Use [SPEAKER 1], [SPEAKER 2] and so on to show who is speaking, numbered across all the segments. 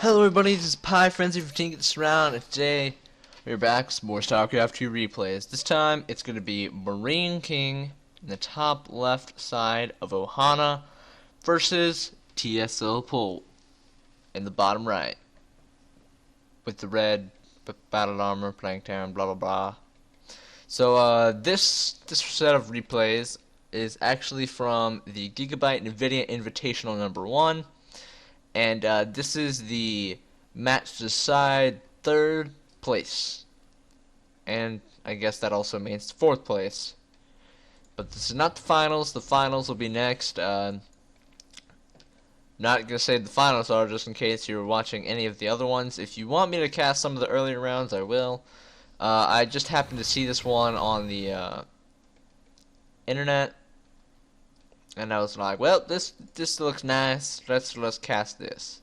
[SPEAKER 1] Hello everybody, this is Piefrenzy for Team Get This Round, and today we're back with some more StarCraft 2 replays. This time it's going to be MarineKing in the top left side of Ohana versus TSLPolt in the bottom right with the red battle armor, plank town, blah blah blah. So this set of replays is actually from the GIGABYTE NVIDIA Invitational #1. And this is the match to decide third place. And I guess that also means fourth place. But this is not the finals. The finals will be next. Not going to say the finals are just in case you're watching any of the other ones. If you want me to cast some of the earlier rounds, I will. I just happened to see this one on the internet. And I was like, well, this looks nice. Let's cast this.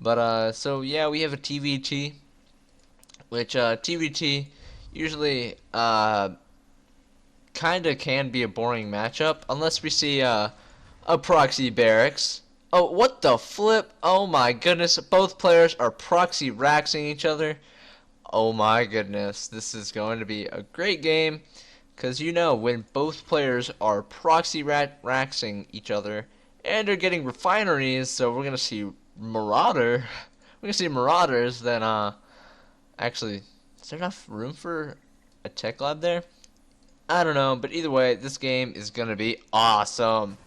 [SPEAKER 1] But so yeah, we have a TVT, which TVT usually kinda can be a boring matchup unless we see a proxy barracks. Oh, what the flip? Oh my goodness! Both players are proxy raxing each other. Oh my goodness! This is going to be a great game. Because you know, when both players are proxy raxing each other and are getting refineries, so we're going to see Marauder. We're going to see Marauders, then, actually, is there enough room for a tech lab there? I don't know, but either way, this game is going to be awesome.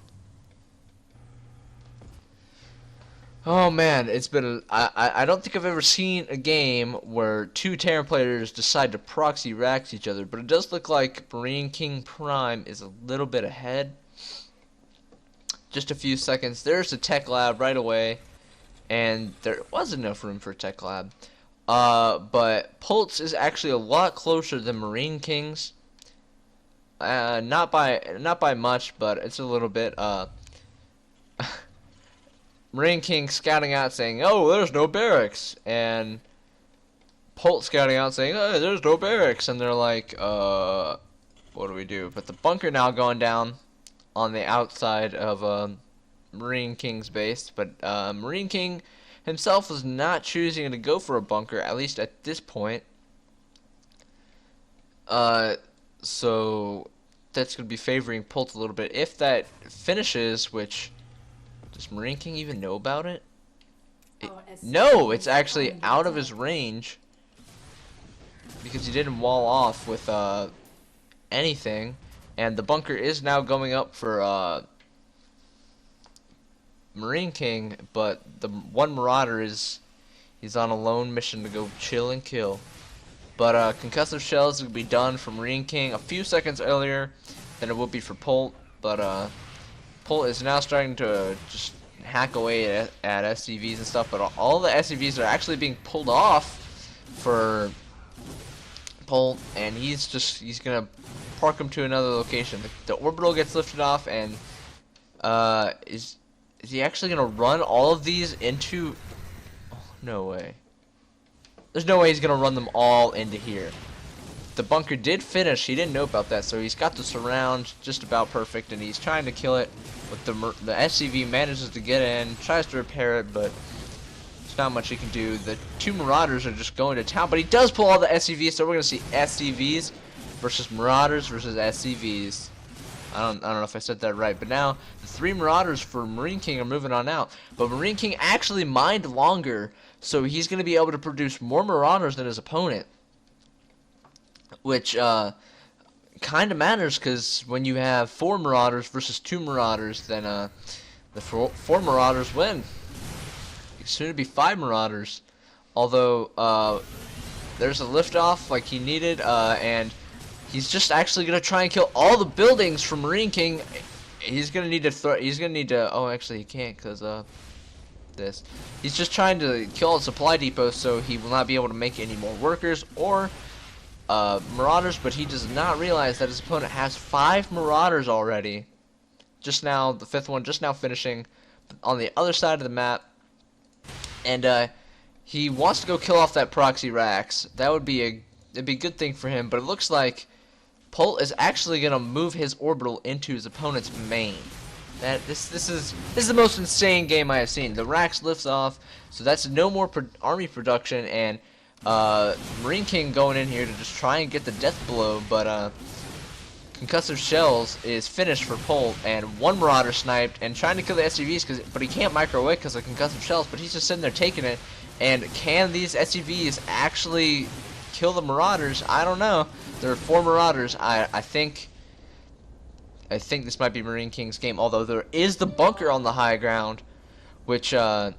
[SPEAKER 1] Oh man, it's been I don't think I've ever seen a game where two Terran players decide to proxy rax each other, but it does look like MarineKing Prime is a little bit ahead. Just a few seconds. There's a tech lab right away, and there was enough room for a tech lab. But Pult's is actually a lot closer than MarineKing's. Not by much, but it's a little bit. MarineKing scouting out saying, oh, there's no barracks, and Polt scouting out saying, oh, there's no barracks, and they're like, what do we do? But the bunker now going down on the outside of MarineKing's base, but MarineKing himself was not choosing to go for a bunker, at least at this point. So that's going to be favoring Polt a little bit. If that finishes, which... does MarineKing even know about it? No, it's actually out of his range because he didn't wall off with anything, and the bunker is now going up for MarineKing, but the one Marauder he's on a lone mission to go chill and kill. But concussive shells will be done for MarineKing a few seconds earlier than it will be for Polt, but Polt is now starting to just hack away at SCVs and stuff, but all the SCVs are actually being pulled off for Polt, and he's gonna park them to another location. The orbital gets lifted off, and is he actually gonna run all of these into? Oh, no way. There's no way he's gonna run them all into here. The bunker did finish. He didn't know about that, so he's got the surround just about perfect, and he's trying to kill it. But the SCV manages to get in, tries to repair it, but there's not much he can do. The two Marauders are just going to town, but he does pull all the SCVs, so we're gonna see SCVs versus Marauders versus SCVs. I don't know if I said that right, but now the three Marauders for MarineKing are moving on out. But MarineKing actually mined longer, so he's gonna be able to produce more Marauders than his opponent. Which kind of matters, because when you have 4 Marauders versus 2 Marauders, then the four Marauders win. It's soon to be 5 Marauders. Although there's a liftoff like he needed, and he's just actually gonna try and kill all the buildings from MarineKing. He's gonna need to oh, actually he can't, because this. He's just trying to kill all the supply depots, so he will not be able to make any more workers or Marauders, but he does not realize that his opponent has 5 Marauders already. Just now, the 5th one just now finishing on the other side of the map, and he wants to go kill off that proxy rax. That would be a good thing for him, but it looks like Polt is actually gonna move his orbital into his opponent's main. This is the most insane game I have seen. The Rax lifts off, so that's no more army production, and MarineKing going in here to just try and get the death blow, but Concussive Shells is finished for Polt, and one Marauder sniped and trying to kill the SUVs, but he can't micro away because of Concussive Shells, but he's just sitting there taking it. And can these SUVs actually kill the Marauders? I don't know. There are 4 Marauders. I think this might be MarineKing's game, although there is the bunker on the high ground, which is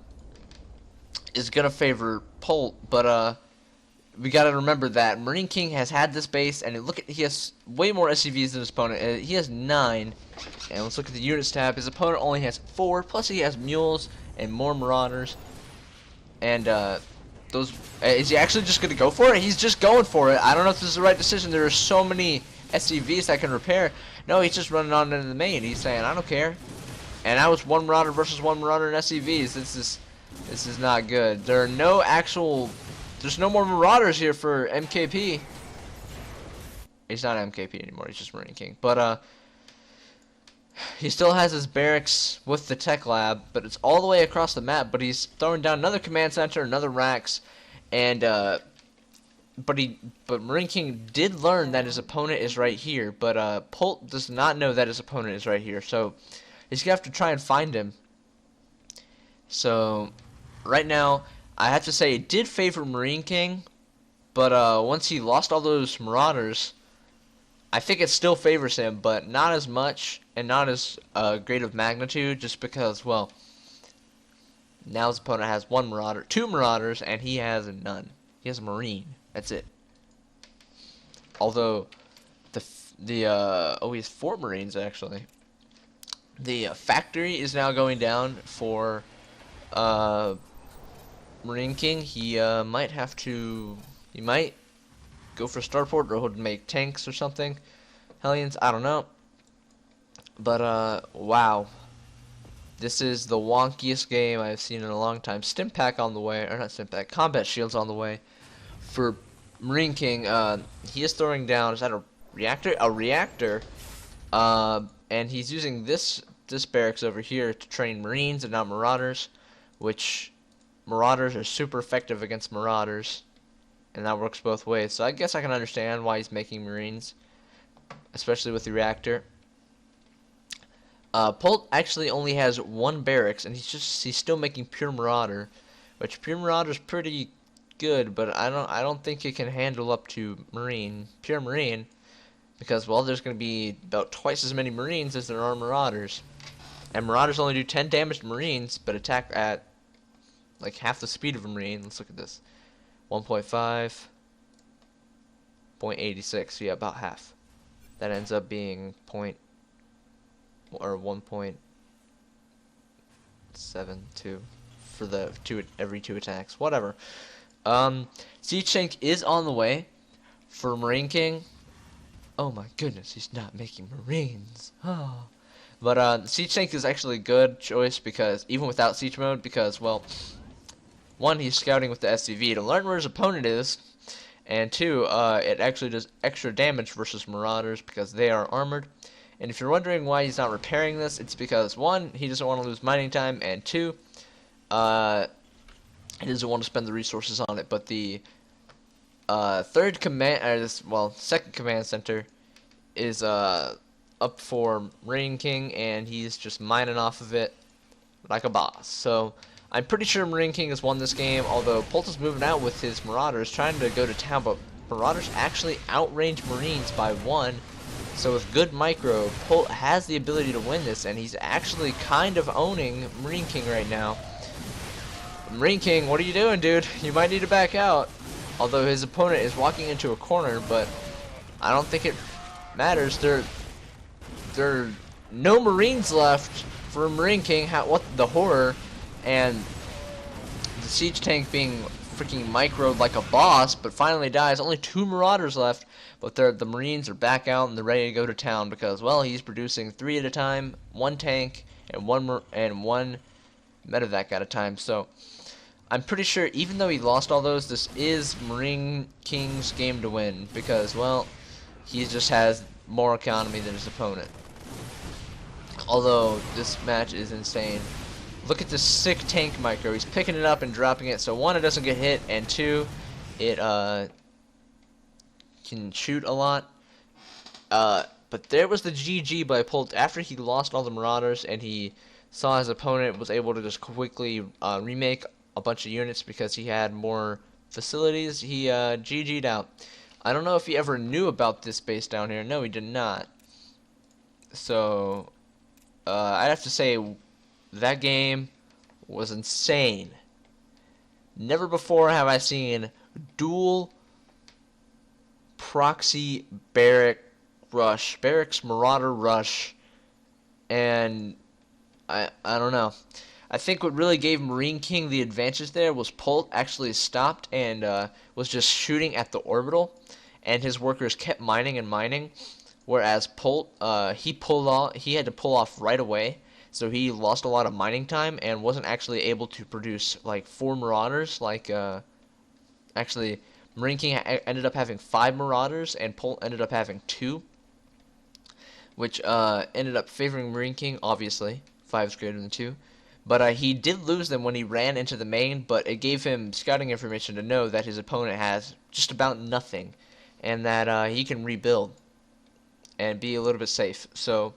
[SPEAKER 1] gonna favor Polt, but we gotta remember that MarineKing has had this base, and he has way more SUVs than his opponent. He has 9, and let's look at the units tab. His opponent only has 4, plus he has mules and more Marauders. And is he actually just gonna go for it? He's just going for it. I don't know if this is the right decision. There are so many SUVs that can repair. No, he's just running on into the main. He's saying, I don't care. And that was 1 Marauder versus 1 Marauder in SUVs. This is not good. There's no more Marauders here for MKP. He's not MKP anymore. He's just MarineKing. But he still has his barracks with the tech lab, but it's all the way across the map. But he's throwing down another command center, another Rax, and but MarineKing did learn that his opponent is right here. But Polt does not know that his opponent is right here, so he's gonna have to try and find him. So right now, I have to say it did favor MarineKing, but once he lost all those Marauders, I think it still favors him, but not as much and not as great of magnitude, just because, well, now his opponent has 1 Marauder, 2 Marauders, and he has none. He has a Marine. That's it. Although he has 4 Marines actually. The factory is now going down for MarineKing. He might have to. He might go for starport, or he'll make tanks or something. Hellions, I don't know. But wow, this is the wonkiest game I've seen in a long time. Stim pack on the way, or not stim pack. Combat shields on the way for MarineKing. He is throwing down. Is that a reactor? A reactor. And he's using this barracks over here to train Marines and not Marauders, which Marauders are super effective against Marauders, and that works both ways. So I guess I can understand why he's making Marines, especially with the reactor. Polt actually only has 1 barracks, and he's still making pure Marauder, which pure Marauder is pretty good, but I don't think it can handle up to pure Marine, because, well, there's going to be about twice as many Marines as there are Marauders, and Marauders only do 10 damage to Marines, but attack at like half the speed of a Marine. Let's look at this. 1.5, 0.86, so yeah, about half. That ends up being 1.72 for the every 2 attacks. Whatever. Siege tank is on the way for MarineKing. Oh my goodness, he's not making Marines. Oh. But siege tank is actually a good choice, because even without siege mode, because, well, 1, he's scouting with the SCV to learn where his opponent is, and 2, it actually does extra damage versus Marauders because they are armored. And if you're wondering why he's not repairing this, it's because 1, he doesn't want to lose mining time, and 2, he doesn't want to spend the resources on it. But the second command center is up for MarineKing, and he's just mining off of it like a boss. So I'm pretty sure MarineKing has won this game, although Polt is moving out with his Marauders, trying to go to town, but Marauders actually outrange Marines by 1. So with good micro, Polt has the ability to win this, and he's actually kind of owning MarineKing right now. MarineKing, what are you doing, dude? You might need to back out. Although his opponent is walking into a corner, but I don't think it matters. There are no Marines left for MarineKing. What the horror? And the siege tank being freaking microed like a boss, but finally dies. Only 2 Marauders left, but the Marines are back out and they're ready to go to town because, well, he's producing 3 at a time, 1 tank, and one medevac at a time. So I'm pretty sure, even though he lost all those, this is MarineKing's game to win because, well, he just has more economy than his opponent. Although this match is insane. Look at this sick tank micro. He's picking it up and dropping it. So one, it doesn't get hit, and two, it can shoot a lot. But there was the GG by Polt after he lost all the Marauders and he saw his opponent was able to just quickly remake a bunch of units because he had more facilities. He GG'd out. I don't know if he ever knew about this base down here. No, he did not. So I'd have to say that game was insane. Never before have I seen dual proxy barracks marauder rush, and I don't know. I think what really gave MarineKing the advantage there was Polt actually stopped and was just shooting at the orbital, and his workers kept mining and mining, whereas Polt he had to pull off right away, so he lost a lot of mining time and wasn't actually able to produce like 4 Marauders. Like actually MarineKing ended up having 5 Marauders and Polt ended up having 2, which ended up favoring MarineKing. Obviously 5 is greater than 2, but he did lose them when he ran into the main, but it gave him scouting information to know that his opponent has just about nothing and that he can rebuild and be a little bit safe. So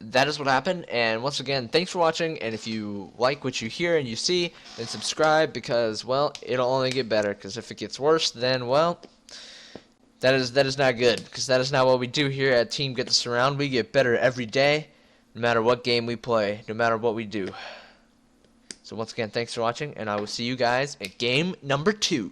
[SPEAKER 1] that is what happened, and once again, thanks for watching, and if you like what you hear and you see, then subscribe, because, well, it'll only get better, because if it gets worse, then, well, that is not good, because that is not what we do here at Team Get the Surround. We get better every day, no matter what game we play, no matter what we do. So once again, thanks for watching, and I will see you guys at game number 2.